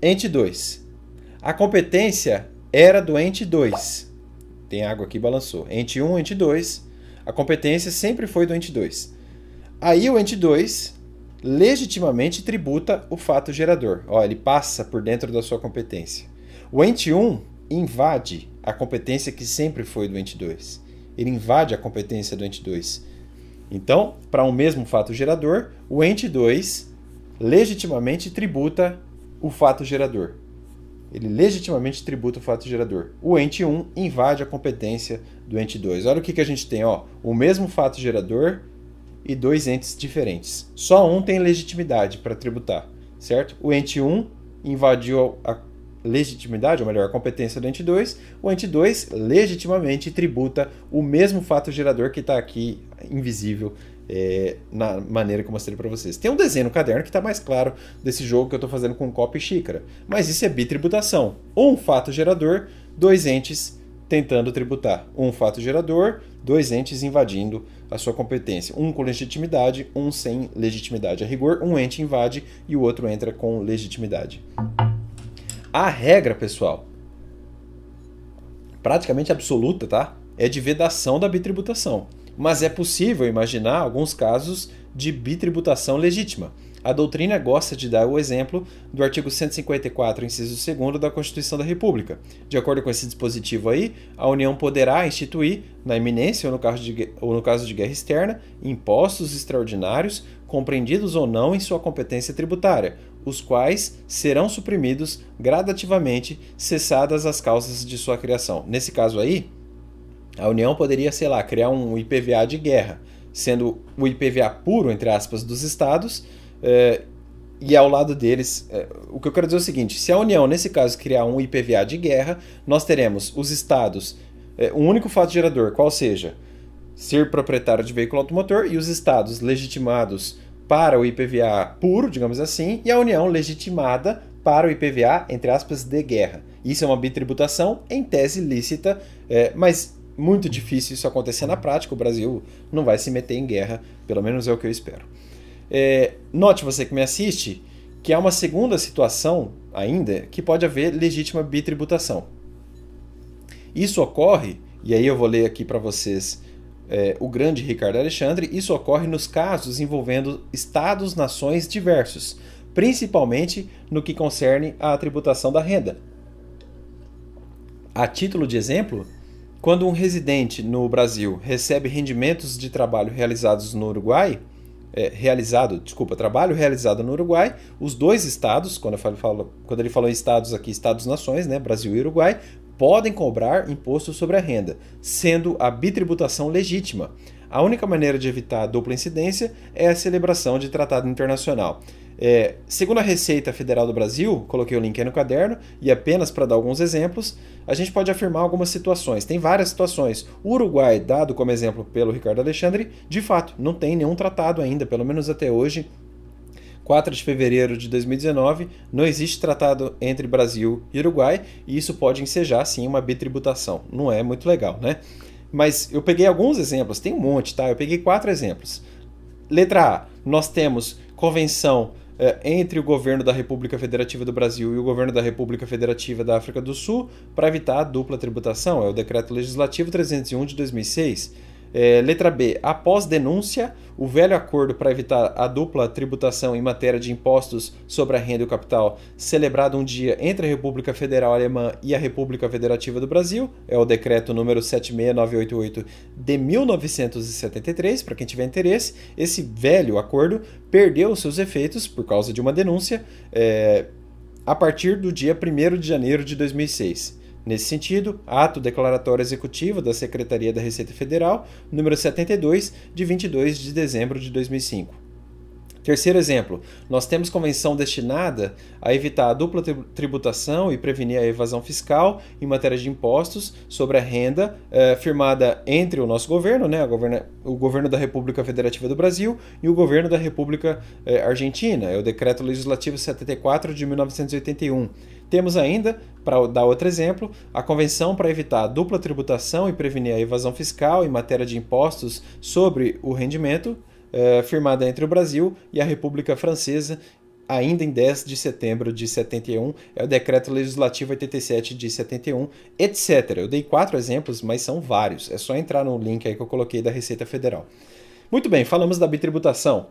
ente 2. A competência era do ente 2. Tem água aqui, balançou. Ente 1, ente 2. A competência sempre foi do ente 2. Aí o ente 2 legitimamente tributa o fato gerador. Ó, ele passa por dentro da sua competência. O ente 1 invade a competência que sempre foi do ente 2. Ele invade a competência do ente 2. Então, para um mesmo fato gerador, o ente 2 legitimamente tributa o fato gerador. Ele legitimamente tributa o fato gerador. O ente 1 invade a competência do ente 2. Olha o que a gente tem, ó, o mesmo fato gerador e dois entes diferentes. Só um tem legitimidade para tributar, certo? O ente 1 invadiu a legitimidade, ou melhor, a competência do ente 2. O ente 2 legitimamente tributa o mesmo fato gerador que está aqui invisível na maneira que eu mostrei para vocês. Tem um desenho no caderno que está mais claro desse jogo que eu estou fazendo com copo e xícara. Mas isso é bitributação. Um fato gerador, dois entes tentando tributar. Um fato gerador, dois entes invadindo a sua competência. Um com legitimidade, um sem legitimidade. A rigor, um ente invade e o outro entra com legitimidade. A regra, pessoal, praticamente absoluta, tá? É de vedação da bitributação. Mas é possível imaginar alguns casos de bitributação legítima. A doutrina gosta de dar o exemplo do artigo 154, inciso 2º da Constituição da República. De acordo com esse dispositivo aí, a União poderá instituir, na iminência ou no caso de guerra externa, impostos extraordinários, compreendidos ou não em sua competência tributária, os quais serão suprimidos gradativamente, cessadas as causas de sua criação. Nesse caso aí, a União poderia, sei lá, criar um IPVA de guerra, sendo o IPVA puro, entre aspas, dos estados, e ao lado deles, o que eu quero dizer é o seguinte, se a União, nesse caso, criar um IPVA de guerra, nós teremos os estados, um único fato gerador, qual seja, ser proprietário de veículo automotor, e os estados legitimados para o IPVA puro, digamos assim, e a União legitimada para o IPVA, entre aspas, de guerra. Isso é uma bitributação, em tese lícita, mas muito difícil isso acontecer na prática, o Brasil não vai se meter em guerra, pelo menos é o que eu espero. Note você que me assiste que há uma segunda situação ainda que pode haver legítima bitributação. Isso ocorre, e aí eu vou ler aqui para vocês o grande Ricardo Alexandre, isso ocorre nos casos envolvendo estados-nações diversos, principalmente no que concerne à tributação da renda. A título de exemplo, quando um residente no Brasil recebe rendimentos de trabalho realizados no Uruguai, trabalho realizado no Uruguai, os dois estados, quando ele falou em estados aqui, estados-nações, né, Brasil e Uruguai, podem cobrar imposto sobre a renda, sendo a bitributação legítima. A única maneira de evitar a dupla incidência é a celebração de tratado internacional. Segundo a Receita Federal do Brasil, coloquei o link aí no caderno, e apenas para dar alguns exemplos, a gente pode afirmar algumas situações. Tem várias situações. O Uruguai, dado como exemplo pelo Ricardo Alexandre, de fato, não tem nenhum tratado ainda, pelo menos até hoje, 4 de fevereiro de 2019, não existe tratado entre Brasil e Uruguai, e isso pode ensejar, sim, uma bitributação. Não é muito legal, né? Mas eu peguei alguns exemplos, tem um monte, tá? Eu peguei 4 exemplos. Letra A, nós temos convenção entre o governo da República Federativa do Brasil e o governo da República Federativa da África do Sul para evitar a dupla tributação, é o Decreto Legislativo 301 de 2006. Letra B, após denúncia, o velho acordo para evitar a dupla tributação em matéria de impostos sobre a renda e o capital, celebrado um dia entre a República Federal Alemã e a República Federativa do Brasil, é o decreto número 76988 de 1973, para quem tiver interesse. Esse velho acordo perdeu seus efeitos por causa de uma denúncia a partir do dia 1º de janeiro de 2006. Nesse sentido, ato declaratório executivo da Secretaria da Receita Federal, número 72, de 22 de dezembro de 2005. Terceiro exemplo, nós temos convenção destinada a evitar a dupla tributação e prevenir a evasão fiscal em matéria de impostos sobre a renda, firmada entre o nosso governo, né, o governo da República Federativa do Brasil e o governo da República Argentina, é o Decreto Legislativo 74 de 1981. Temos ainda, para dar outro exemplo, a Convenção para evitar a dupla tributação e prevenir a evasão fiscal em matéria de impostos sobre o rendimento, firmada entre o Brasil e a República Francesa, ainda em 10 de setembro de 71, é o Decreto Legislativo 87 de 71, etc. Eu dei 4 exemplos, mas são vários. É só entrar no link aí que eu coloquei da Receita Federal. Muito bem, falamos da bitributação.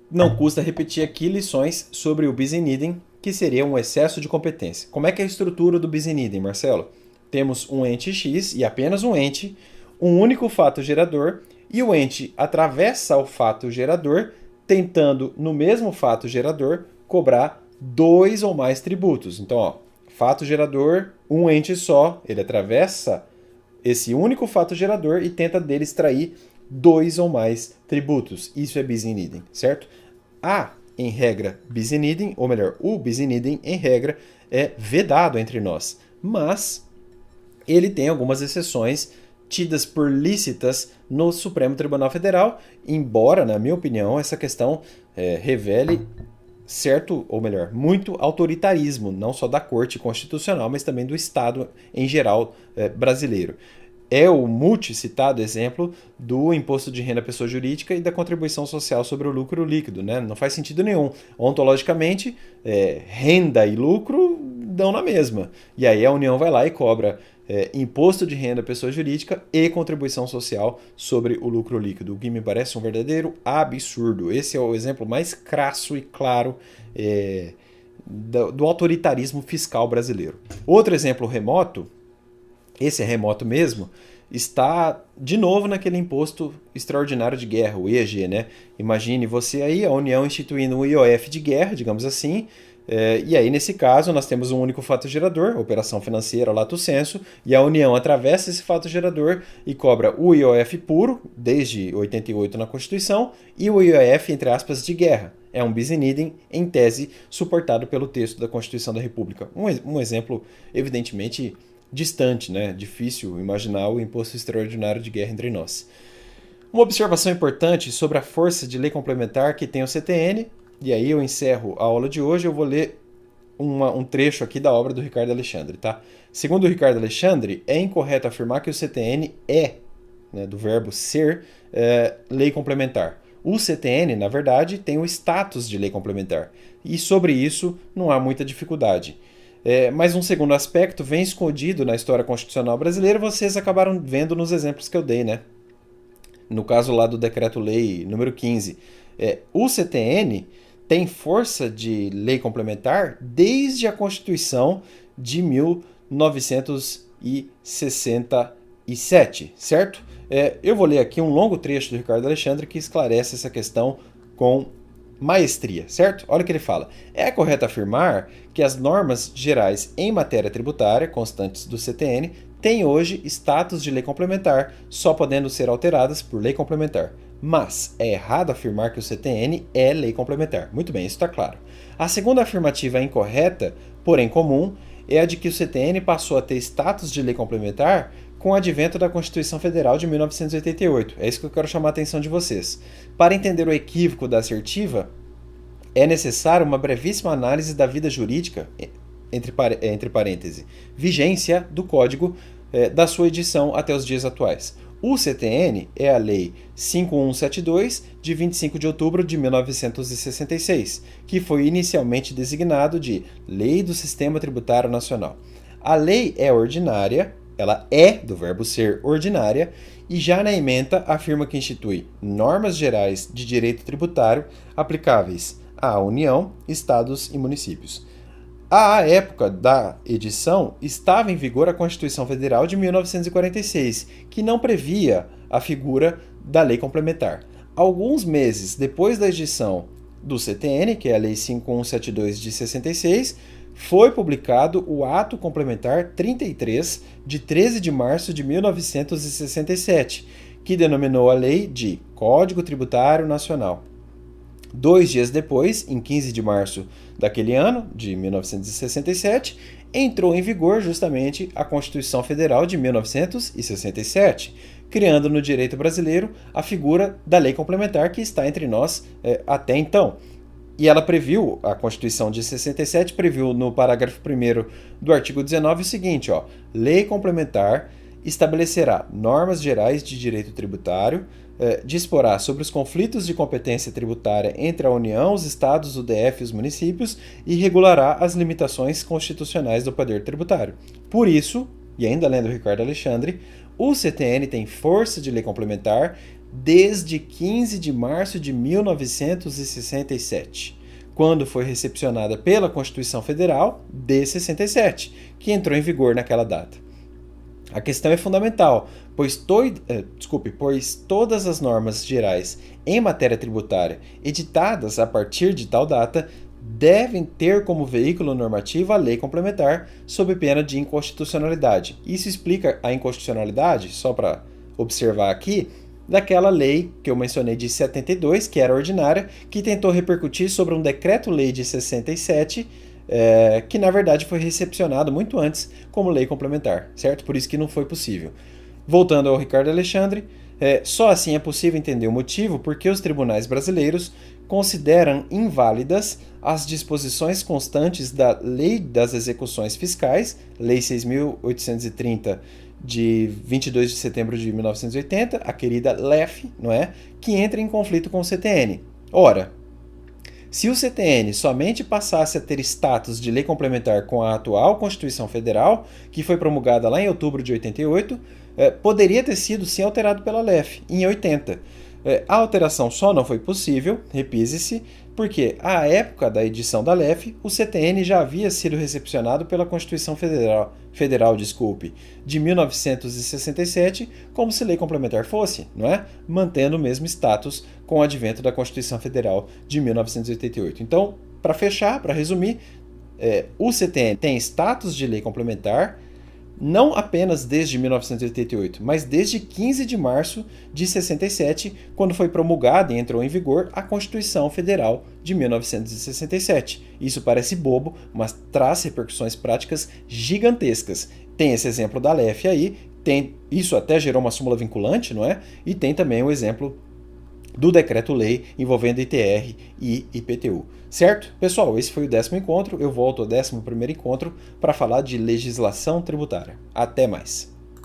Não custa repetir aqui lições sobre o bis in idem, que seria um excesso de competência. Como é que é a estrutura do bis in idem, Marcelo? Temos um ente X e apenas um ente, um único fato gerador, e o ente atravessa o fato gerador, tentando, no mesmo fato gerador, cobrar 2 ou mais tributos. Então, ó, fato gerador, um ente só, ele atravessa esse único fato gerador e tenta dele extrair 2 ou mais tributos. Isso é bis in idem, certo? Em regra, bis in idem, ou melhor, o bis in idem, em regra, é vedado entre nós. Mas ele tem algumas exceções tidas por lícitas no Supremo Tribunal Federal, embora, na minha opinião, essa questão revele certo, ou melhor, muito autoritarismo, não só da Corte Constitucional, mas também do Estado em geral brasileiro. É o multicitado exemplo do imposto de renda à pessoa jurídica e da contribuição social sobre o lucro líquido, né? Não faz sentido nenhum. Ontologicamente, renda e lucro dão na mesma. E aí a União vai lá e cobra imposto de renda pessoa jurídica e contribuição social sobre o lucro líquido, o que me parece um verdadeiro absurdo. Esse é o exemplo mais crasso e claro do autoritarismo fiscal brasileiro. Outro exemplo remoto, esse é remoto mesmo, está de novo naquele imposto extraordinário de guerra, o IEG, né? Imagine você aí, a União instituindo um IOF de guerra, digamos assim, e aí nesse caso nós temos um único fato gerador, operação financeira lato sensu, e a União atravessa esse fato gerador e cobra o IOF puro, desde 88 na Constituição, e o IOF, entre aspas, de guerra. É um bis in idem, em tese, suportado pelo texto da Constituição da República. Um exemplo, evidentemente, distante, né? Difícil imaginar o imposto extraordinário de guerra entre nós. Uma observação importante sobre a força de lei complementar que tem o CTN, e aí eu encerro a aula de hoje, eu vou ler um trecho aqui da obra do Ricardo Alexandre, tá? Segundo o Ricardo Alexandre, é incorreto afirmar que o CTN é, né, do verbo ser, lei complementar. O CTN, na verdade, tem o status de lei complementar, e sobre isso não há muita dificuldade. Mas um segundo aspecto vem escondido na história constitucional brasileira, vocês acabaram vendo nos exemplos que eu dei, né? No caso lá do Decreto-Lei número 15. O CTN tem força de lei complementar desde a Constituição de 1967, certo? Eu vou ler aqui um longo trecho do Ricardo Alexandre que esclarece essa questão com maestria, certo? Olha o que ele fala. É correto afirmar que as normas gerais em matéria tributária, constantes do CTN, têm hoje status de lei complementar, só podendo ser alteradas por lei complementar. Mas é errado afirmar que o CTN é lei complementar. Muito bem, isso está claro. A segunda afirmativa incorreta, porém comum, é a de que o CTN passou a ter status de lei complementar com o advento da Constituição Federal de 1988. É isso que eu quero chamar a atenção de vocês. Para entender o equívoco da assertiva, é necessário uma brevíssima análise da vida jurídica, entre parênteses, vigência do Código da sua edição até os dias atuais. O CTN é a Lei 5172, de 25 de outubro de 1966, que foi inicialmente designado de Lei do Sistema Tributário Nacional. A lei é ordinária, ela é, do verbo ser, ordinária, e já na ementa afirma que institui normas gerais de direito tributário aplicáveis à União, Estados e municípios. À época da edição, estava em vigor a Constituição Federal de 1946, que não previa a figura da lei complementar. Alguns meses depois da edição do CTN, que é a Lei 5172 de 66, foi publicado o Ato Complementar 33, de 13 de março de 1967, que denominou a lei de Código Tributário Nacional. 2 dias depois, em 15 de março daquele ano, de 1967, entrou em vigor justamente a Constituição Federal de 1967, criando no direito brasileiro a figura da lei complementar que está entre nós até então. E ela previu, a Constituição de 67 previu no parágrafo 1º do artigo 19 o seguinte, lei complementar estabelecerá normas gerais de direito tributário, disporá sobre os conflitos de competência tributária entre a União, os Estados, o DF e os municípios e regulará as limitações constitucionais do poder tributário. Por isso, e ainda lendo Ricardo Alexandre, o CTN tem força de lei complementar desde 15 de março de 1967, quando foi recepcionada pela Constituição Federal de 67, que entrou em vigor naquela data. A questão é fundamental, pois todas as normas gerais em matéria tributária editadas a partir de tal data devem ter como veículo normativo a lei complementar, sob pena de inconstitucionalidade. Isso explica a inconstitucionalidade, só para observar aqui, daquela lei que eu mencionei de 72, que era ordinária, que tentou repercutir sobre um decreto-lei de 67, que na verdade foi recepcionado muito antes como lei complementar, certo? Por isso que não foi possível. Voltando ao Ricardo Alexandre, só assim é possível entender o motivo porque os tribunais brasileiros consideram inválidas as disposições constantes da Lei das Execuções Fiscais, Lei 6.830, de 22 de setembro de 1980, a querida LEF, não é? Que entra em conflito com o CTN. Ora, Se o CTN somente passasse a ter status de lei complementar com a atual Constituição Federal, que foi promulgada lá em outubro de 88, poderia ter sido sim alterado pela LEF em 80. A alteração só não foi possível, repise-se, porque à época da edição da LEF, o CTN já havia sido recepcionado pela Constituição Federal, de 1967, como se lei complementar fosse, não é? Mantendo o mesmo status com o advento da Constituição Federal de 1988. Então, para fechar, para resumir, o CTN tem status de lei complementar, não apenas desde 1988, mas desde 15 de março de 67, quando foi promulgada e entrou em vigor a Constituição Federal de 1967. Isso parece bobo, mas traz repercussões práticas gigantescas. Tem esse exemplo da LEF aí, isso até gerou uma súmula vinculante, não é? E tem também o exemplo do decreto-lei envolvendo ITR e IPTU. Certo? Pessoal, esse foi o 10º encontro. Eu volto ao 11º encontro para falar de legislação tributária. Até mais!